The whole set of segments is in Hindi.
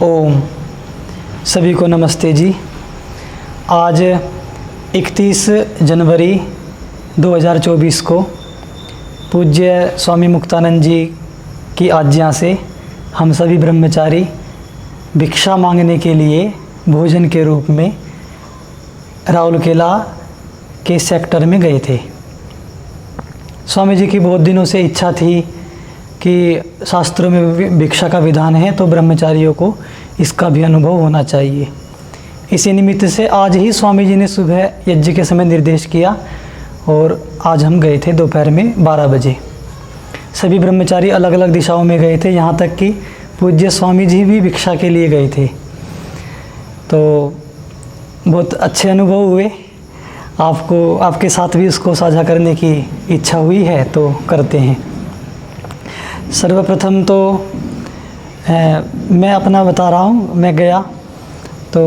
ओम। सभी को नमस्ते जी। आज 31 जनवरी 2024 को पूज्य स्वामी मुक्तानंद जी की आज्ञा से हम सभी ब्रह्मचारी भिक्षा मांगने के लिए भोजन के रूप में राउरकेला के सेक्टर में गए थे। स्वामी जी की बहुत दिनों से इच्छा थी कि शास्त्रों में भिक्षा का विधान है तो ब्रह्मचारियों को इसका भी अनुभव होना चाहिए। इसी निमित्त से आज ही स्वामी जी ने सुबह यज्ञ के समय निर्देश किया और आज हम गए थे दोपहर में 12 बजे। सभी ब्रह्मचारी अलग अलग दिशाओं में गए थे, यहाँ तक कि पूज्य स्वामी जी भी भिक्षा के लिए गए थे। तो बहुत अच्छे अनुभव हुए। आपको आपके साथ भी उसको साझा करने की इच्छा हुई है तो करते हैं। सर्वप्रथम तो मैं अपना बता रहा हूँ। मैं गया तो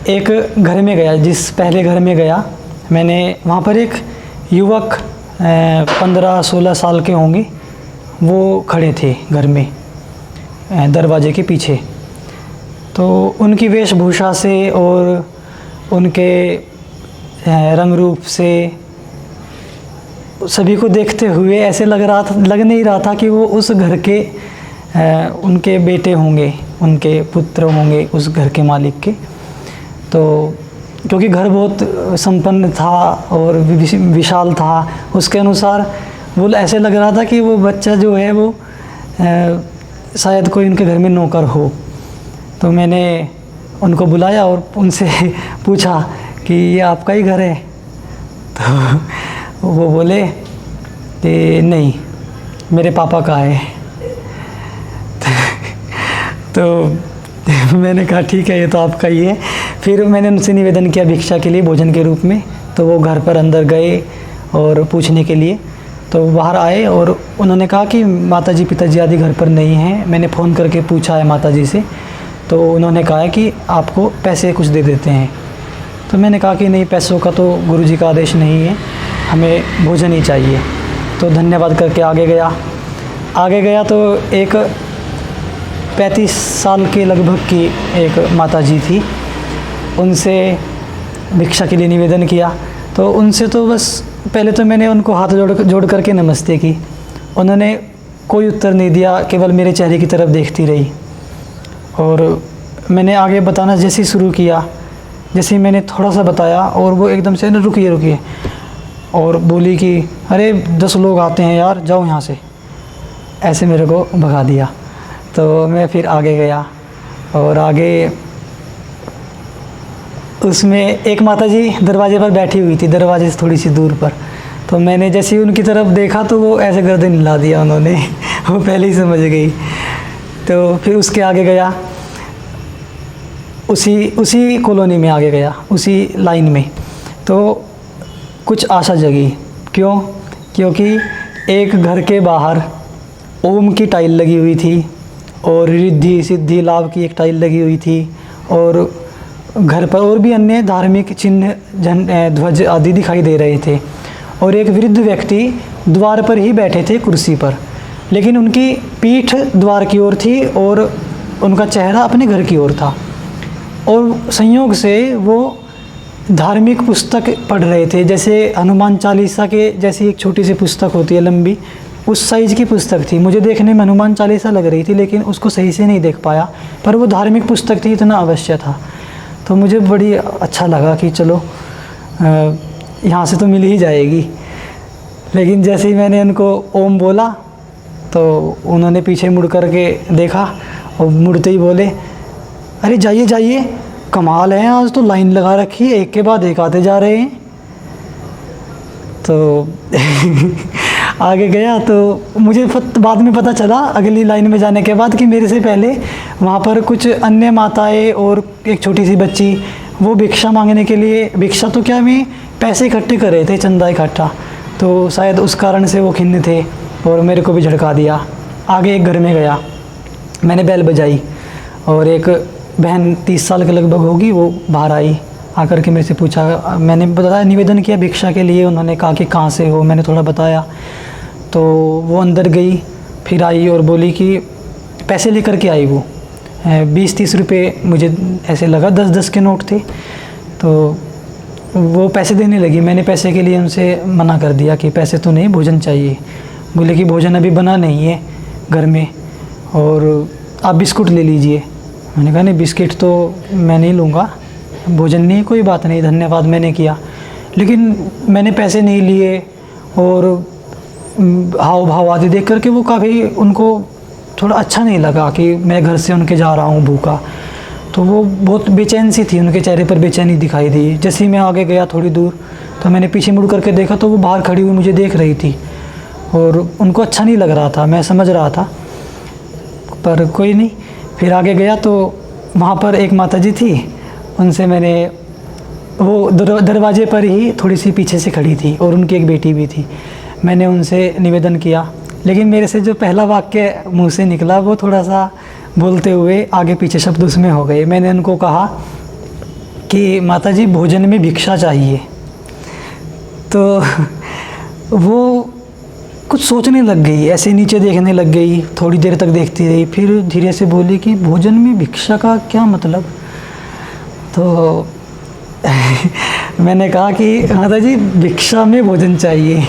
एक घर में गया, जिस पहले घर में गया मैंने, वहाँ पर एक युवक 15-16 साल के होंगे, वो खड़े थे घर में दरवाजे के पीछे। तो उनकी वेशभूषा से और उनके रंग रूप से सभी को देखते हुए ऐसे लग नहीं रहा था कि वो उस घर के उनके बेटे होंगे, उनके पुत्र होंगे उस घर के मालिक के। तो क्योंकि घर बहुत संपन्न था और विशाल था, उसके अनुसार वो ऐसे लग रहा था कि वो बच्चा जो है वो शायद कोई उनके घर में नौकर हो। तो मैंने उनको बुलाया और उनसे पूछा कि ये आपका ही घर है? तो वो बोले कि नहीं, मेरे पापा का है। तो मैंने कहा ठीक है, ये तो आपका ही है। फिर मैंने उनसे निवेदन किया भिक्षा के लिए भोजन के रूप में। तो वो घर पर अंदर गए और पूछने के लिए, तो बाहर आए और उन्होंने कहा कि माताजी पिताजी आदि घर पर नहीं हैं। मैंने फ़ोन करके पूछा है माताजी से, तो उन्होंने कहा है कि आपको पैसे कुछ दे देते हैं। तो मैंने कहा कि नहीं, पैसों का तो गुरुजी का आदेश नहीं है, हमें भोजन ही चाहिए। तो धन्यवाद करके आगे गया तो एक 35 साल के लगभग की एक माताजी थी। उनसे भिक्षा के लिए निवेदन किया। तो उनसे तो बस पहले तो मैंने उनको हाथ जोड़ करके नमस्ते की। उन्होंने कोई उत्तर नहीं दिया, केवल मेरे चेहरे की तरफ देखती रही। और मैंने आगे बताना जैसे ही शुरू किया, जैसे ही मैंने थोड़ा सा बताया और वो एकदम से रुकिए और बोली कि अरे 10 लोग आते हैं यार, जाओ यहाँ से। ऐसे मेरे को भगा दिया। तो मैं फिर आगे गया और आगे उसमें एक माताजी दरवाजे पर बैठी हुई थी, दरवाजे से थोड़ी सी दूर पर। तो मैंने जैसे ही उनकी तरफ देखा तो वो ऐसे गर्दन हिला दिया उन्होंने। वो पहले ही समझ गई। तो फिर उसके आगे गया, उसी कॉलोनी में आगे गया, उसी लाइन में। तो कुछ आशा जगी। क्यों? क्योंकि एक घर के बाहर ओम की टाइल लगी हुई थी और रिद्धि सिद्धि लाभ की एक टाइल लगी हुई थी और घर पर और भी अन्य धार्मिक चिन्ह ध्वज आदि दिखाई दे रहे थे। और एक वृद्ध व्यक्ति द्वार पर ही बैठे थे कुर्सी पर, लेकिन उनकी पीठ द्वार की ओर थी और उनका चेहरा अपने घर की ओर था। और संयोग से वो धार्मिक पुस्तक पढ़ रहे थे, जैसे हनुमान चालीसा के जैसी एक छोटी सी पुस्तक होती है लंबी, उस साइज़ की पुस्तक थी। मुझे देखने में हनुमान चालीसा लग रही थी, लेकिन उसको सही से नहीं देख पाया, पर वो धार्मिक पुस्तक थी, इतना अवश्य था। तो मुझे बड़ी अच्छा लगा कि चलो यहाँ से तो मिल ही जाएगी। लेकिन जैसे ही मैंने उनको ओम बोला तो उन्होंने पीछे मुड़ कर के देखा और मुड़ते ही बोले, अरे जाइए जाइए, कमाल है, आज तो लाइन लगा रखी है, एक के बाद एक आते जा रहे हैं। तो आगे गया तो मुझे बाद में पता चला अगली लाइन में जाने के बाद कि मेरे से पहले वहाँ पर कुछ अन्य माताएं और एक छोटी सी बच्ची वो भिक्षा मांगने के लिए, भिक्षा तो क्या, मैं पैसे इकट्ठे कर रहे थे, चंदा इकट्ठा। तो शायद उस कारण से वो खिन्न थे और मेरे को भी झड़का दिया। आगे एक घर में गया, मैंने बेल बजाई और एक बहन 30 साल के लगभग होगी, वो बाहर आई। आकर के मेरे से पूछा, मैंने बताया, निवेदन किया भिक्षा के लिए। उन्होंने कहा कि कहाँ से हो, मैंने थोड़ा बताया। तो वो अंदर गई, फिर आई और बोली कि पैसे लेकर के आई वो 20-30 रुपये मुझे ऐसे लगा, 10-10 के नोट थे। तो वो पैसे देने लगी। मैंने पैसे के लिए उनसे मना कर दिया कि पैसे तो नहीं, भोजन चाहिए। बोले कि भोजन अभी बना नहीं है घर में, और आप बिस्कुट ले लीजिए। मैंने कहा नहीं, बिस्किट तो मैं नहीं लूँगा, भोजन नहीं, कोई बात नहीं, धन्यवाद मैंने किया। लेकिन मैंने पैसे नहीं लिए, और हाव भाव आदि देख करके वो काफ़ी, उनको थोड़ा अच्छा नहीं लगा कि मैं घर से उनके जा रहा हूँ भूखा। तो वो बहुत बेचैन सी थी, उनके चेहरे पर बेचैनी दिखाई दी। जैसे ही मैं आगे गया थोड़ी दूर, तो मैंने पीछे मुड़ करके देखा तो वो बाहर खड़ी हुई मुझे देख रही थी, और उनको अच्छा नहीं लग रहा था, मैं समझ रहा था, पर कोई नहीं। फिर आगे गया तो वहाँ पर एक माताजी थी, उनसे मैंने, वो दरवाजे पर ही थोड़ी सी पीछे से खड़ी थी, और उनकी एक बेटी भी थी। मैंने उनसे निवेदन किया, लेकिन मेरे से जो पहला वाक्य मुंह से निकला वो थोड़ा सा बोलते हुए आगे पीछे शब्द उसमें हो गए। मैंने उनको कहा कि माताजी भोजन में भिक्षा चाहिए। तो वो कुछ सोचने लग गई, ऐसे नीचे देखने लग गई, थोड़ी देर तक देखती रही, फिर धीरे से बोली कि भोजन में भिक्षा का क्या मतलब। तो मैंने कहा कि माताजी भिक्षा में भोजन चाहिए।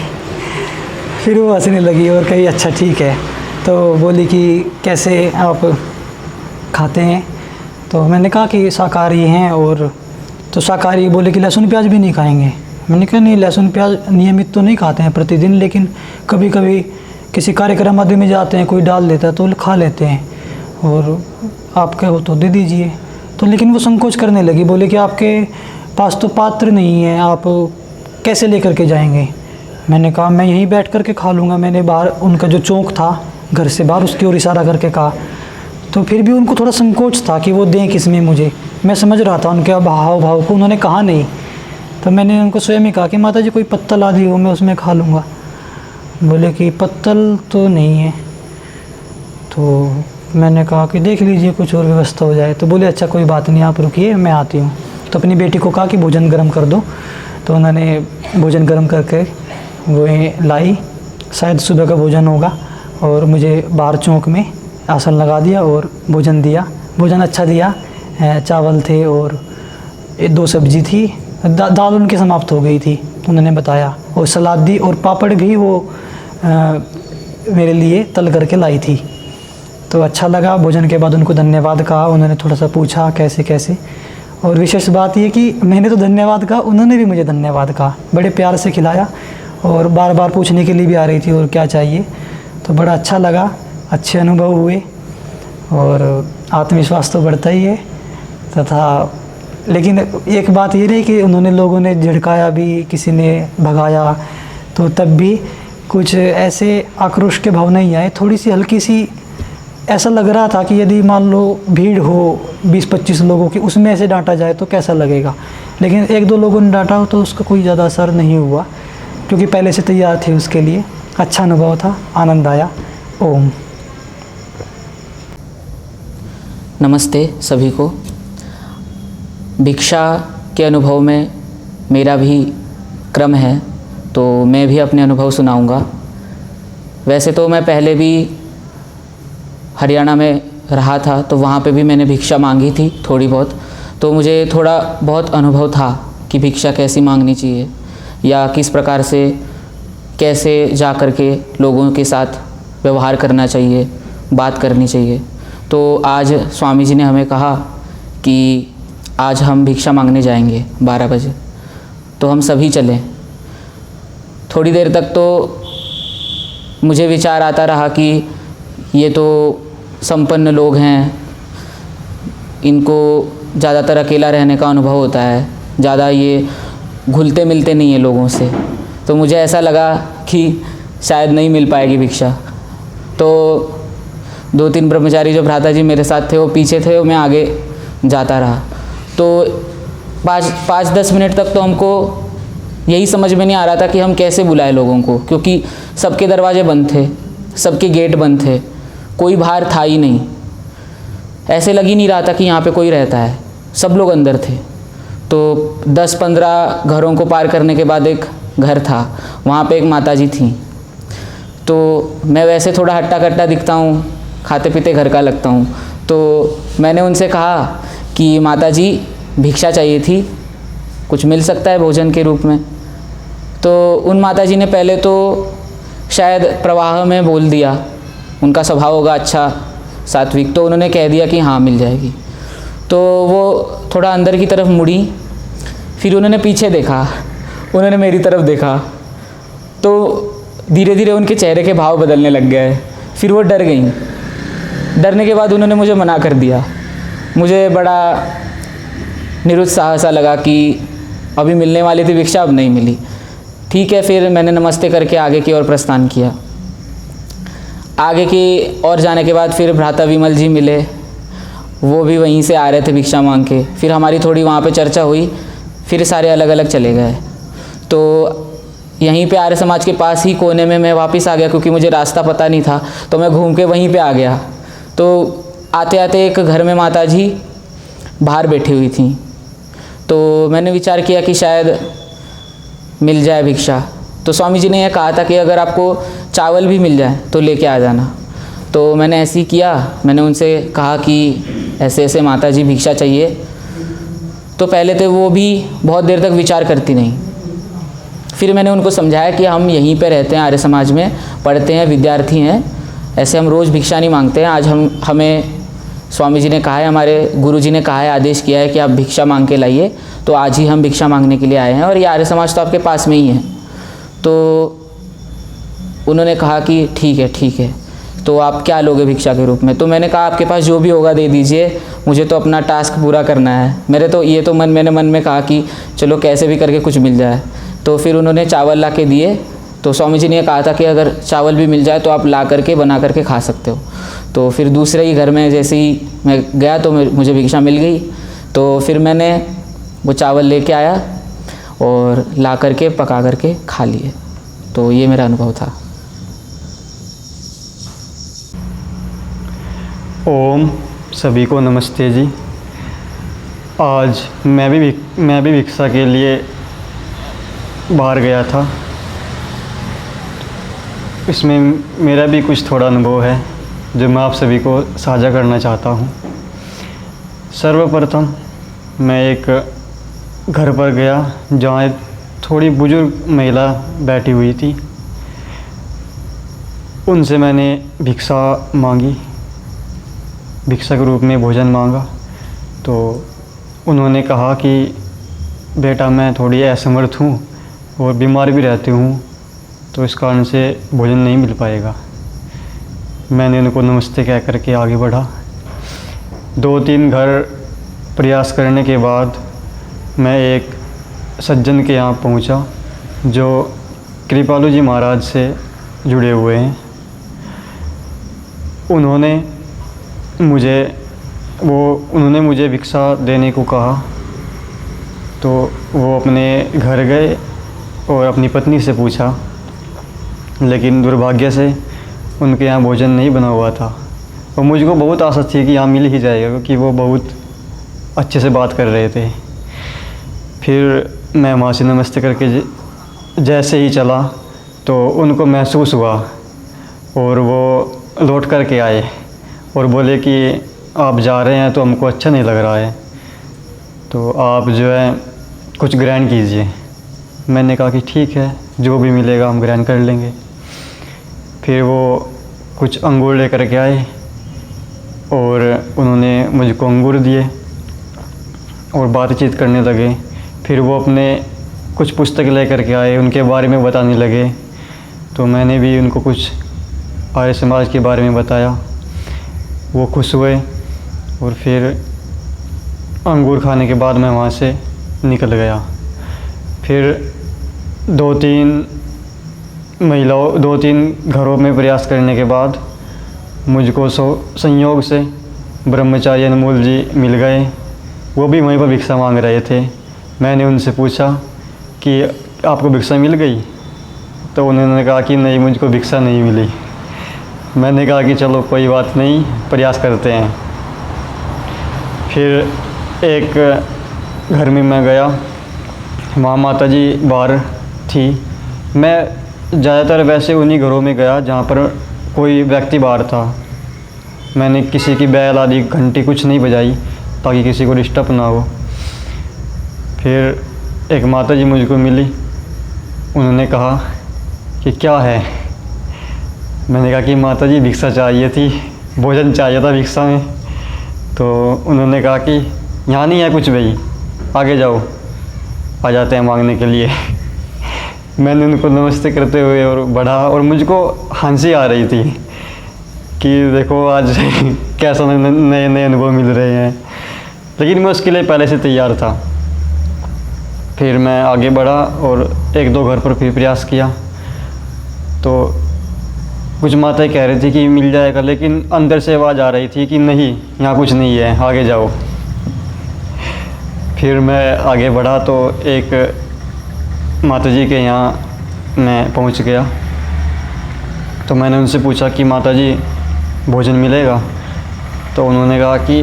फिर वो हंसने लगी और कही अच्छा ठीक है। तो बोली कि कैसे आप खाते हैं। तो मैंने कहा कि शाकाहारी हैं। और तो शाकाहारी बोले कि लहसुन प्याज भी नहीं खाएंगे। मैंने कहा नहीं, लहसुन प्याज नियमित तो नहीं खाते हैं प्रतिदिन, लेकिन कभी कभी किसी कार्यक्रम आदि में जाते हैं, कोई डाल देता है तो खा लेते हैं, और आपके हो तो दे दीजिए। तो लेकिन वो संकोच करने लगी, बोले कि आपके पास तो पात्र नहीं है, आप कैसे लेकर के जाएंगे। मैंने कहा मैं यहीं बैठ कर के खा लूँगा। मैंने बाहर, उनका जो चौक था घर से बाहर, उसकी ओर इशारा करके कहा। तो फिर भी उनको थोड़ा संकोच था कि वो दें किस में मुझे। मैं समझ रहा था उनके हाव भाव को, उन्होंने कहा नहीं। तो मैंने उनको स्वयं ही कहा कि माताजी कोई पत्तल आदि हो, मैं उसमें खा लूँगा। बोले कि पत्तल तो नहीं है। तो मैंने कहा कि देख लीजिए कुछ और व्यवस्था हो जाए। तो बोले अच्छा कोई बात नहीं, आप रुकिए मैं आती हूँ। तो अपनी बेटी को कहा कि भोजन गर्म कर दो। तो उन्होंने भोजन गर्म करके वो लाई, शायद सुबह का भोजन होगा, और मुझे बाहर चौक में आसन लगा दिया और भोजन दिया। भोजन अच्छा दिया, चावल थे और 2 सब्जी थी, दाल उनकी समाप्त हो गई थी उन्होंने बताया, और सलाद दी, और पापड़ भी वो मेरे लिए तल करके लाई थी। तो अच्छा लगा। भोजन के बाद उनको धन्यवाद कहा। उन्होंने थोड़ा सा पूछा कैसे कैसे, और विशेष बात ये कि मैंने तो धन्यवाद कहा, उन्होंने भी मुझे धन्यवाद कहा। बड़े प्यार से खिलाया, और बार बार पूछने के लिए भी आ रही थी और क्या चाहिए। तो बड़ा अच्छा लगा, अच्छे अनुभव हुए, और आत्मविश्वास तो बढ़ता ही है तथा। लेकिन एक बात ये रही कि उन्होंने, लोगों ने झिड़काया भी, किसी ने भगाया, तो तब भी कुछ ऐसे आक्रोश के भाव नहीं आए। थोड़ी सी हल्की सी ऐसा लग रहा था कि यदि मान लो भीड़ हो 20-25 लोगों की, उसमें ऐसे डांटा जाए तो कैसा लगेगा। लेकिन 1-2 लोगों ने डांटा तो उसका कोई ज़्यादा असर नहीं हुआ, क्योंकि पहले से तैयार थे उसके लिए। अच्छा अनुभव था, आनंद आया। ओम। नमस्ते सभी को। भिक्षा के अनुभव में मेरा भी क्रम है, तो मैं भी अपने अनुभव सुनाऊंगा। वैसे तो मैं पहले भी हरियाणा में रहा था, तो वहाँ पे भी मैंने भिक्षा मांगी थी थोड़ी बहुत, तो मुझे थोड़ा बहुत अनुभव था कि भिक्षा कैसी मांगनी चाहिए, या किस प्रकार से कैसे जा कर के लोगों के साथ व्यवहार करना चाहिए, बात करनी चाहिए। तो आज स्वामी जी ने हमें कहा कि आज हम भिक्षा मांगने जाएंगे 12 बजे, तो हम सभी चलें। थोड़ी देर तक तो मुझे विचार आता रहा कि ये तो संपन्न लोग हैं, इनको ज़्यादातर अकेला रहने का अनुभव होता है, ज़्यादा ये घुलते मिलते नहीं हैं लोगों से, तो मुझे ऐसा लगा कि शायद नहीं मिल पाएगी भिक्षा। तो 2-3 ब्रह्मचारी जो भ्राता जी मेरे साथ थे वो पीछे थे, मैं आगे जाता रहा। तो 5-10 मिनट तक तो हमको यही समझ में नहीं आ रहा था कि हम कैसे बुलाएं लोगों को, क्योंकि सबके दरवाजे बंद थे, सबके गेट बंद थे, कोई बाहर था ही नहीं। ऐसे लग ही नहीं रहा था कि यहाँ पे कोई रहता है, सब लोग अंदर थे। तो 10-15 घरों को पार करने के बाद एक घर था, वहाँ पे एक माताजी थी। तो मैं वैसे थोड़ा हट्टा कट्टा दिखता हूँ, खाते पीते घर का लगता हूँ, तो मैंने उनसे कहा कि माता जी भिक्षा चाहिए थी, कुछ मिल सकता है भोजन के रूप में। तो उन माता जी ने पहले तो शायद प्रवाह में बोल दिया, उनका स्वभाव होगा अच्छा सात्विक, तो उन्होंने कह दिया कि हाँ मिल जाएगी। तो वो थोड़ा अंदर की तरफ मुड़ी, फिर उन्होंने पीछे देखा, उन्होंने मेरी तरफ देखा, तो धीरे धीरे उनके चेहरे के भाव बदलने लग गए। फिर वो डर गईं। डरने के बाद उन्होंने मुझे मना कर दिया। मुझे बड़ा निरुत्साह सा लगा कि अभी मिलने वाली थी भिक्षा, अब नहीं मिली। ठीक है, फिर मैंने नमस्ते करके आगे की ओर प्रस्थान किया। आगे की ओर जाने के बाद फिर भ्राता विमल जी मिले, वो भी वहीं से आ रहे थे भिक्षा मांग के। फिर हमारी थोड़ी वहाँ पे चर्चा हुई, फिर सारे अलग अलग चले गए। तो यहीं पे आर्य समाज के पास ही कोने में मैं वापस आ गया, क्योंकि मुझे रास्ता पता नहीं था, तो मैं घूम के वहीं पे आ गया। तो आते आते एक घर में माता जी बाहर बैठी हुई थी, तो मैंने विचार किया कि शायद मिल जाए भिक्षा। तो स्वामी जी ने यह कहा था कि अगर आपको चावल भी मिल जाए तो लेके आ जाना। तो मैंने ऐसे ही किया, मैंने उनसे कहा कि ऐसे ऐसे माता जी भिक्षा चाहिए। तो पहले तो वो भी बहुत देर तक विचार करती नहीं। फिर मैंने उनको समझाया कि हम यहीं पे रहते हैं, आर्य समाज में पढ़ते हैं, विद्यार्थी हैं, ऐसे हम रोज़ भिक्षा नहीं मांगते हैं। आज हमें स्वामी जी ने कहा है, हमारे गुरु जी ने कहा है, आदेश किया है कि आप भिक्षा मांग के लाइए, तो आज ही हम भिक्षा मांगने के लिए आए हैं, और ये आर्य समाज तो आपके पास में ही है। तो उन्होंने कहा कि ठीक है, तो आप क्या लोगे भिक्षा के रूप में? तो मैंने कहा आपके पास जो भी होगा दे दीजिए, मुझे तो अपना टास्क पूरा करना है। मैंने मन में कहा कि चलो कैसे भी करके कुछ मिल जाए। तो फिर उन्होंने चावल ला के दिए। तो स्वामी जी ने कहा था कि अगर चावल भी मिल जाए तो आप ला करके बना करके खा सकते हो। तो फिर दूसरे ही घर में जैसे ही मैं गया तो मुझे भिक्षा मिल गई। तो फिर मैंने वो चावल लेके आया और ला करके पका करके खा लिए। तो ये मेरा अनुभव था। ओम सभी को नमस्ते जी। आज मैं भी भिक्षा के लिए बाहर गया था। इसमें मेरा भी कुछ थोड़ा अनुभव है जो मैं आप सभी को साझा करना चाहता हूँ। सर्वप्रथम मैं एक घर पर गया जहाँ थोड़ी बुजुर्ग महिला बैठी हुई थी। उनसे मैंने भिक्षा मांगी, भिक्षा के रूप में भोजन मांगा। तो उन्होंने कहा कि बेटा मैं थोड़ी असमर्थ हूँ और बीमार भी रहती हूँ, तो इस कारण से भोजन नहीं मिल पाएगा। मैंने उनको नमस्ते कह करके आगे बढ़ा। 2-3 घर प्रयास करने के बाद मैं एक सज्जन के यहाँ पहुँचा जो कृपालु जी महाराज से जुड़े हुए हैं। उन्होंने मुझे भिक्षा देने को कहा। तो वो अपने घर गए और अपनी पत्नी से पूछा, लेकिन दुर्भाग्य से उनके यहाँ भोजन नहीं बना हुआ था। और मुझको बहुत आशा थी कि यहाँ मिल ही जाएगा, क्योंकि वो बहुत अच्छे से बात कर रहे थे। फिर मैं वहाँ से नमस्ते करके जैसे ही चला तो उनको महसूस हुआ और वो लौट कर के आए और बोले कि आप जा रहे हैं तो हमको अच्छा नहीं लग रहा है, तो आप जो है कुछ ग्रहण कीजिए। मैंने कहा कि ठीक है, जो भी मिलेगा हम ग्रहण कर लेंगे। फिर वो कुछ अंगूर लेकर के आए और उन्होंने मुझको अंगूर दिए और बातचीत करने लगे। फिर वो अपने कुछ पुस्तक लेकर के आए, उनके बारे में बताने लगे। तो मैंने भी उनको कुछ आर्य समाज के बारे में बताया। वो खुश हुए और फिर अंगूर खाने के बाद मैं वहाँ से निकल गया। फिर 2-3 घरों में प्रयास करने के बाद मुझको संयोग से ब्रह्मचारी अनमोल जी मिल गए। वो भी वहीं पर भिक्षा मांग रहे थे। मैंने उनसे पूछा कि आपको भिक्षा मिल गई? तो उन्होंने कहा कि नहीं, मुझको भिक्षा नहीं मिली। मैंने कहा कि चलो कोई बात नहीं, प्रयास करते हैं। फिर एक घर में मैं गया, वहाँ माता जी बाहर थी। मैं ज़्यादातर वैसे उन्हीं घरों में गया जहाँ पर कोई व्यक्ति बाहर था। मैंने किसी की बैल आदि घंटी कुछ नहीं बजाई ताकि किसी को डिस्टर्ब ना हो। फिर एक माता जी मुझको मिली, उन्होंने कहा कि क्या है। मैंने कहा कि माता जी भिक्षा चाहिए थी, भोजन चाहिए था भिक्षा में। तो उन्होंने कहा कि यहाँ नहीं है कुछ भाई, आगे जाओ, आ जाते हैं मांगने के लिए। मैंने उनको नमस्ते करते हुए और बढ़ा, और मुझको हंसी आ रही थी कि देखो आज कैसा नए नए अनुभव मिल रहे हैं, लेकिन मैं उसके लिए पहले से तैयार था। फिर मैं आगे बढ़ा और 1-2 घर पर फिर प्रयास किया। तो कुछ माताएं कह रही थी कि मिल जाएगा, लेकिन अंदर से आवाज़ आ रही थी कि नहीं, यहाँ कुछ नहीं है, आगे जाओ। फिर मैं आगे बढ़ा तो एक माता जी के यहाँ मैं पहुँच गया। तो मैंने उनसे पूछा कि माता जी भोजन मिलेगा। तो उन्होंने कहा कि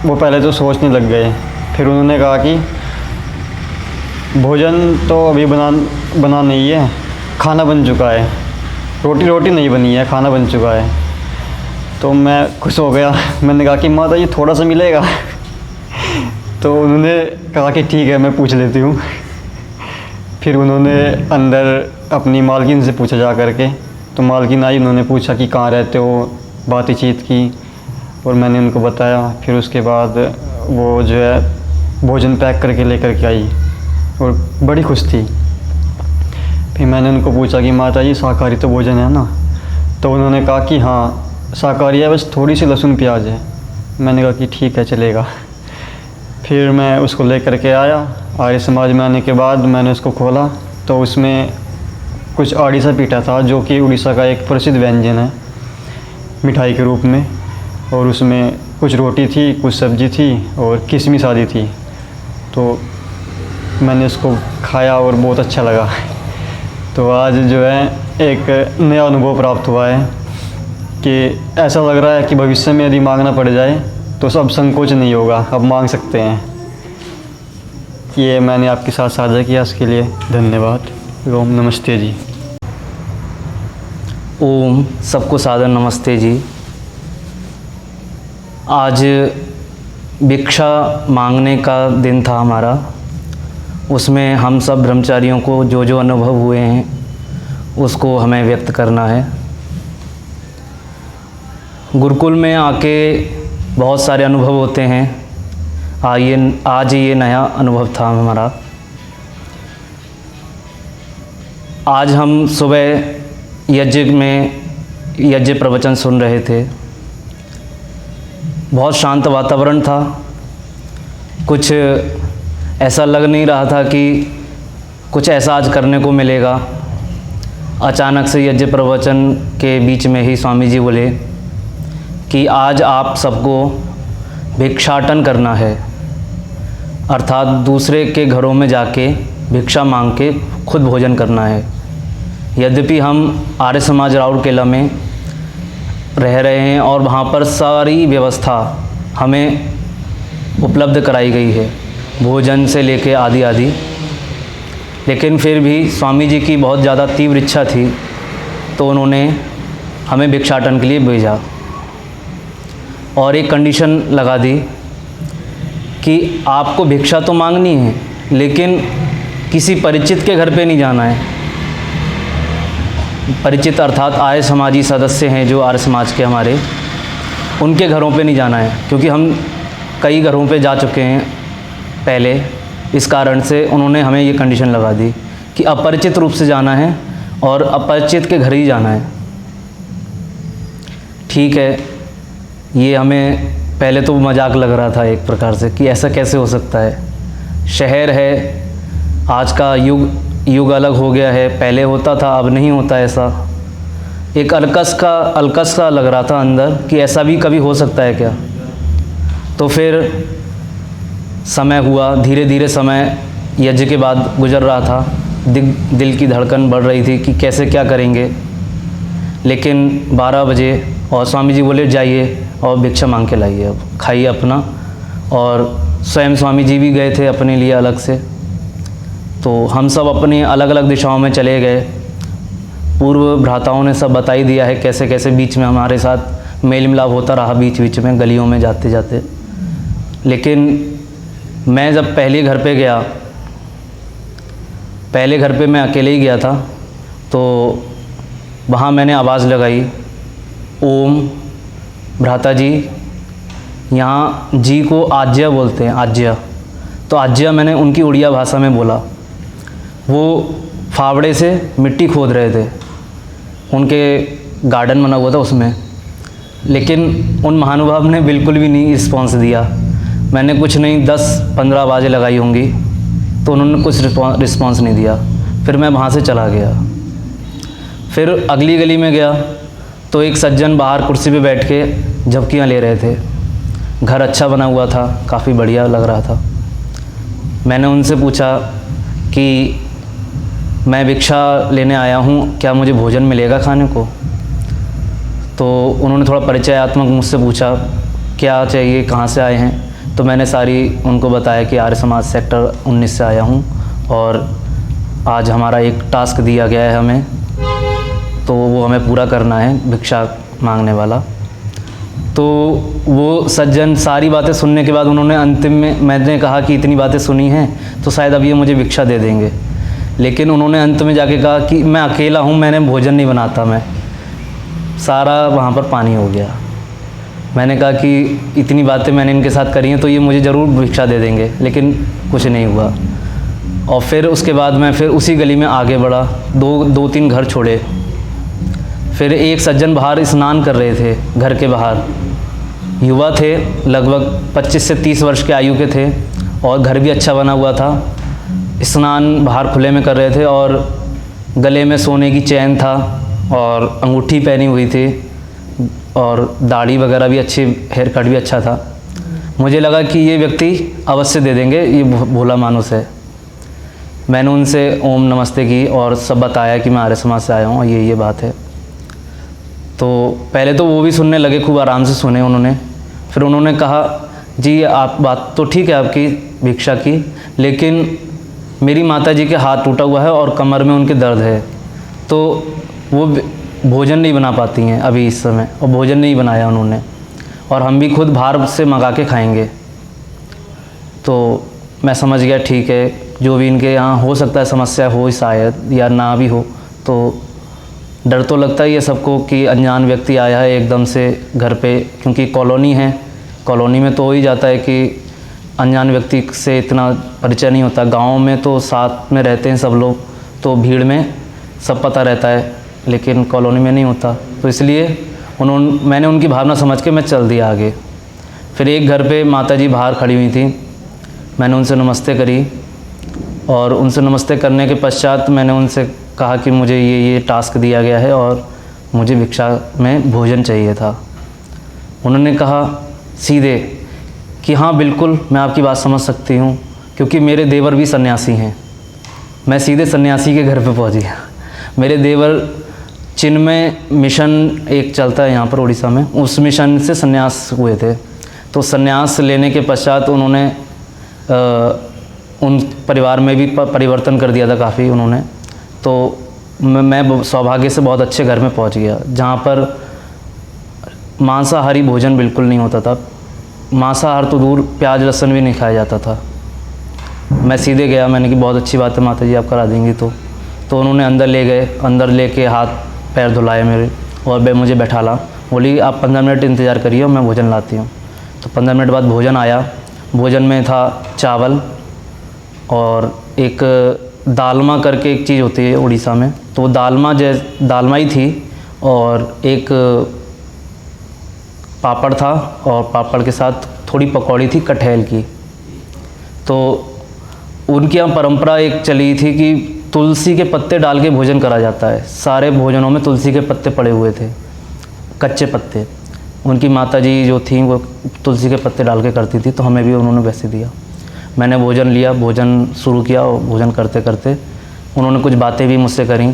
वो पहले तो सोचने लग गए, फिर उन्होंने कहा कि भोजन तो अभी बना नहीं है, खाना बन चुका है, रोटी नहीं बनी है, खाना बन चुका है। तो मैं खुश हो गया। मैंने कहा कि माता जी थोड़ा सा मिलेगा। तो उन्होंने कहा कि ठीक है, मैं पूछ लेती हूँ। फिर उन्होंने अंदर अपनी मालकिन से पूछा जा कर के। तो मालकिन आई, उन्होंने पूछा कि कहाँ रहते हो, बातचीत की और मैंने उनको बताया। फिर उसके बाद वो जो है भोजन पैक करके लेकर के आई और बड़ी खुश थी। फिर मैंने उनको पूछा कि माता जी शाकाहारी तो भोजन है ना। तो उन्होंने कहा कि हाँ शाकाहारी है, बस थोड़ी सी लहसुन प्याज है। मैंने कहा कि ठीक है, चलेगा। फिर मैं उसको लेकर के आया। आर्य समाज में आने के बाद मैंने उसको खोला तो उसमें कुछ आड़ीसा पीठा था, जो कि उड़ीसा का एक प्रसिद्ध व्यंजन है मिठाई के रूप में। और उसमें कुछ रोटी थी, कुछ सब्ज़ी थी और किशमिश आदि थी। तो मैंने उसको खाया और बहुत अच्छा लगा। तो आज जो है एक नया अनुभव प्राप्त हुआ है कि ऐसा लग रहा है कि भविष्य में यदि मांगना पड़ जाए तो सब संकोच नहीं होगा, अब मांग सकते हैं। ये मैंने आपके साथ साझा किया, इसके लिए धन्यवाद। ओम नमस्ते जी। ओम सबको सादर नमस्ते जी। आज भिक्षा मांगने का दिन था हमारा। उसमें हम सब ब्रह्मचारियों को जो जो अनुभव हुए हैं उसको हमें व्यक्त करना है। गुरुकुल में आके बहुत सारे अनुभव होते हैं। आज ये नया अनुभव था हमारा। आज हम सुबह यज्ञ प्रवचन सुन रहे थे। बहुत शांत वातावरण था। कुछ ऐसा लग नहीं रहा था कि कुछ ऐसा आज करने को मिलेगा। अचानक से यज्ञ प्रवचन के बीच में ही स्वामी जी बोले कि आज आप सबको भिक्षाटन करना है, अर्थात दूसरे के घरों में जाके भिक्षा मांग के खुद भोजन करना है। यद्यपि हम आर्य समाज राउरकेला में रह रहे हैं और वहाँ पर सारी व्यवस्था हमें उपलब्ध कराई गई है, भोजन से लेके आदि, लेकिन फिर भी स्वामी जी की बहुत ज़्यादा तीव्र इच्छा थी तो उन्होंने हमें भिक्षाटन के लिए भेजा और एक कंडीशन लगा दी कि आपको भिक्षा तो मांगनी है लेकिन किसी परिचित के घर पे नहीं जाना है। परिचित अर्थात आर्य समाजी सदस्य हैं जो आर्य समाज के हमारे, उनके घरों पे नहीं जाना है, क्योंकि हम कई घरों पे जा चुके हैं पहले। इस कारण से उन्होंने हमें ये कंडीशन लगा दी कि अपरिचित रूप से जाना है और अपरिचित के घर ही जाना है। ठीक है, ये हमें पहले तो मजाक लग रहा था एक प्रकार से कि ऐसा कैसे हो सकता है। शहर है, आज का युग अलग हो गया है, पहले होता था अब नहीं होता ऐसा। एक अलकस सा लग रहा था अंदर कि ऐसा भी कभी हो सकता है क्या। तो फिर समय हुआ, धीरे धीरे समय यज्ञ के बाद गुजर रहा था। दिल की धड़कन बढ़ रही थी कि कैसे क्या करेंगे। लेकिन 12 बजे और स्वामी जी बोले जाइए और भिक्षा मांग के लाइए, अब खाइए अपना। और स्वयं स्वामी जी भी गए थे अपने लिए अलग से। तो हम सब अपनी अलग अलग दिशाओं में चले गए। पूर्व भ्राताओं ने सब बता ही दिया है कैसे कैसे बीच में हमारे साथ मेल मिलाप होता रहा बीच बीच में गलियों में जाते जाते। लेकिन मैं जब पहले घर पे गया, पहले घर पे मैं अकेले ही गया था, तो वहाँ मैंने आवाज़ लगाई, ओम भ्राता जी। यहाँ जी को आज्या बोलते हैं, आज्या। तो आज्या मैंने उनकी उड़िया भाषा में बोला। वो फावड़े से मिट्टी खोद रहे थे, उनके गार्डन बना हुआ था उसमें, लेकिन उन महानुभाव ने बिल्कुल भी नहीं रिस्पॉन्स दिया। मैंने कुछ नहीं 10-15 आवाज़ें लगाई होंगी, तो उन्होंने कुछ रिस्पॉन्स नहीं दिया। फिर मैं वहाँ से चला गया। फिर अगली गली में गया तो एक सज्जन बाहर कुर्सी पे बैठ के झपकियाँ ले रहे थे। घर अच्छा बना हुआ था, काफ़ी बढ़िया लग रहा था। मैंने उनसे पूछा कि मैं भिक्षा लेने आया हूँ, क्या मुझे भोजन मिलेगा खाने को? तो उन्होंने थोड़ा परिचयात्मक मुझसे पूछा, क्या चाहिए, कहाँ से आए हैं? तो मैंने सारी उनको बताया कि आर्य समाज सेक्टर 19 से आया हूँ और आज हमारा एक टास्क दिया गया है हमें, तो वो हमें पूरा करना है, भिक्षा मांगने वाला। तो वो सज्जन सारी बातें सुनने के बाद उन्होंने अंतिम में, मैंने कहा कि इतनी बातें सुनी हैं तो शायद अब ये मुझे भिक्षा दे देंगे, लेकिन उन्होंने अंत में जाके कहा कि मैं अकेला हूँ, मैंने भोजन नहीं बनाता मैं। सारा वहाँ पर पानी हो गया। मैंने कहा कि इतनी बातें मैंने इनके साथ करी हैं तो ये मुझे ज़रूर भिक्षा दे देंगे, लेकिन कुछ नहीं हुआ। और फिर उसके बाद मैं फिर उसी गली में आगे बढ़ा, 2-3 घर छोड़े। फिर एक सज्जन बाहर स्नान कर रहे थे, घर के बाहर। युवा थे, लगभग 25 से 30 वर्ष के आयु के थे, और घर भी अच्छा बना हुआ था। स्नान बाहर खुले में कर रहे थे और गले में सोने की चैन था और अंगूठी पहनी हुई थी और दाढ़ी वगैरह भी अच्छी, हेयर कट भी अच्छा था। मुझे लगा कि ये व्यक्ति अवश्य दे देंगे, ये भोला मानुस है। मैंने उनसे ओम नमस्ते की और सब बताया कि मैं आर्य समाज से आया हूँ और ये बात है। तो पहले तो वो भी सुनने लगे, खूब आराम से सुने उन्होंने। फिर उन्होंने कहा, जी आप बात तो ठीक है आपकी भिक्षा की, लेकिन मेरी माता जी के हाथ टूटा हुआ है और कमर में उनके दर्द है, तो वो भोजन नहीं बना पाती हैं अभी इस समय, और भोजन नहीं बनाया उन्होंने, और हम भी खुद बाहर से मंगा के खाएंगे। तो मैं समझ गया ठीक है, जो भी इनके यहाँ हो सकता है समस्या हो शायद, या ना भी हो। तो डर तो लगता ही है सबको कि अनजान व्यक्ति आया है एकदम से घर पे, क्योंकि कॉलोनी है, कॉलोनी में तो हो ही जाता है कि अनजान व्यक्ति से इतना परिचय नहीं होता। गाँव में तो साथ में रहते हैं सब लोग, तो भीड़ में सब पता रहता है, लेकिन कॉलोनी में नहीं होता। तो इसलिए मैंने उनकी भावना समझ के मैं चल दिया आगे। फिर एक घर पे माताजी बाहर खड़ी हुई थी, मैंने उनसे नमस्ते करी, और उनसे नमस्ते करने के पश्चात मैंने उनसे कहा कि मुझे ये टास्क दिया गया है और मुझे भिक्षा में भोजन चाहिए था। उन्होंने कहा सीधे कि हाँ बिल्कुल, मैं आपकी बात समझ सकती हूँ, क्योंकि मेरे देवर भी सन्यासी हैं। मैं सीधे सन्यासी के घर पे पहुँच गया। मेरे देवर चिन्मय मिशन एक चलता है यहाँ पर उड़ीसा में, उस मिशन से सन्यास हुए थे। तो सन्यास लेने के पश्चात उन्होंने उन परिवार में भी परिवर्तन कर दिया था काफ़ी उन्होंने। तो मैं सौभाग्य से बहुत अच्छे घर में पहुँच गया, जहाँ पर मांसाहारी भोजन बिल्कुल नहीं होता था। मांसाहार तो दूर, प्याज लहसुन भी नहीं खाया जाता था। मैं सीधे गया, मैंने कि बहुत अच्छी बात है माता जी, आप करा देंगी। तो उन्होंने अंदर ले गए, अंदर लेके हाथ पैर धुलाए मेरे, और मुझे बैठाला। बोली आप 15 मिनट इंतज़ार करिए, मैं भोजन लाती हूँ। तो 15 मिनट बाद भोजन आया। भोजन में था चावल और एक दालमा करके एक चीज़ होती है उड़ीसा में, तो वो दालमा ही थी, और एक पापड़ था, और पापड़ के साथ थोड़ी पकौड़ी थी कटहल की। तो उनकी यहाँ परंपरा एक चली थी कि तुलसी के पत्ते डाल के भोजन करा जाता है। सारे भोजनों में तुलसी के पत्ते पड़े हुए थे, कच्चे पत्ते। उनकी माताजी जो थी वो तुलसी के पत्ते डाल के करती थी, तो हमें भी उन्होंने वैसे दिया। मैंने भोजन लिया, भोजन शुरू किया, और भोजन करते करते उन्होंने कुछ बातें भी मुझसे करी।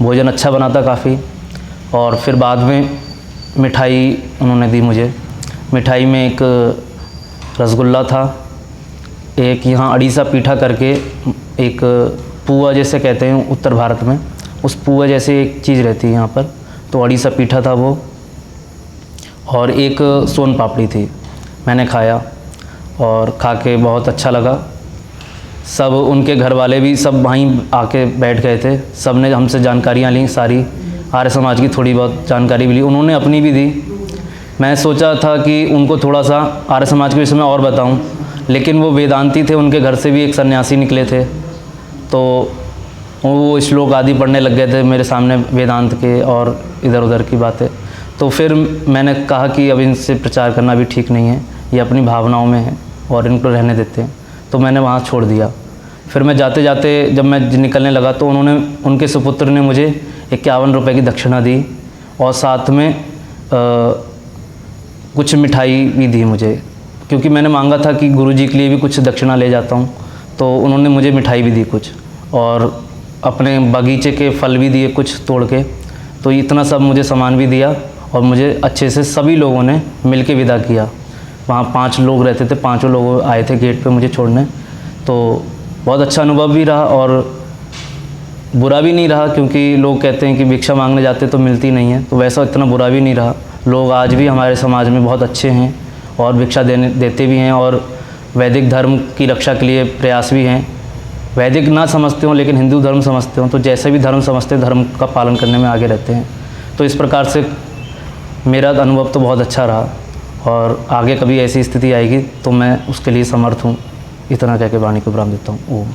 भोजन अच्छा बना था काफ़ी। और फिर बाद में मिठाई उन्होंने दी मुझे। मिठाई में एक रसगुल्ला था, एक यहाँ अड़ीसा पीठा करके एक पुआ जैसे कहते हैं उत्तर भारत में, उस पुआ जैसे एक चीज़ रहती है यहाँ पर, तो अड़ीसा पीठा था वो। और एक सोन पापड़ी थी। मैंने खाया और खा के बहुत अच्छा लगा। सब उनके घर वाले भी सब वहीं आके बैठ गए थे। सब ने हमसे जानकारियाँ ली, सारी आर्य समाज की थोड़ी बहुत जानकारी भी ली, उन्होंने अपनी भी दी। मैं सोचा था कि उनको थोड़ा सा आर्य समाज के विषय में और बताऊं, लेकिन वो वेदांती थे, उनके घर से भी एक सन्यासी निकले थे, तो वो श्लोक आदि पढ़ने लग गए थे मेरे सामने वेदांत के और इधर उधर की बातें। तो फिर मैंने कहा कि अब इनसे प्रचार करना भी ठीक नहीं है, ये अपनी भावनाओं में है और इनको रहने देते हैं। तो मैंने वहाँ छोड़ दिया। फिर मैं जाते जाते जब मैं निकलने लगा तो उनके सुपुत्र ने मुझे 51 रुपये की दक्षिणा दी और साथ में कुछ मिठाई भी दी मुझे, क्योंकि मैंने मांगा था कि गुरुजी के लिए भी कुछ दक्षिणा ले जाता हूँ। तो उन्होंने मुझे मिठाई भी दी कुछ, और अपने बगीचे के फल भी दिए कुछ तोड़ के। तो इतना सब मुझे सामान भी दिया और मुझे अच्छे से सभी लोगों ने मिल के विदा किया। वहाँ 5 लोग रहते थे, 5 लोग आए थे गेट पे मुझे छोड़ने। तो बहुत अच्छा अनुभव भी रहा और बुरा भी नहीं रहा, क्योंकि लोग कहते हैं कि भिक्षा मांगने जाते तो मिलती नहीं है, तो वैसा इतना बुरा भी नहीं रहा। लोग आज भी हमारे समाज में बहुत अच्छे हैं और भिक्षा देते भी हैं और वैदिक धर्म की रक्षा के लिए प्रयास भी हैं। वैदिक ना समझते हो लेकिन हिंदू धर्म समझते हो, तो जैसे भी धर्म समझते धर्म का पालन करने में आगे रहते हैं। तो इस प्रकार से मेरा अनुभव तो बहुत अच्छा रहा, और आगे कभी ऐसी स्थिति आएगी तो मैं उसके लिए समर्थ हूँ। इतना कह के वाणी को विराम देता हूँ। ओम।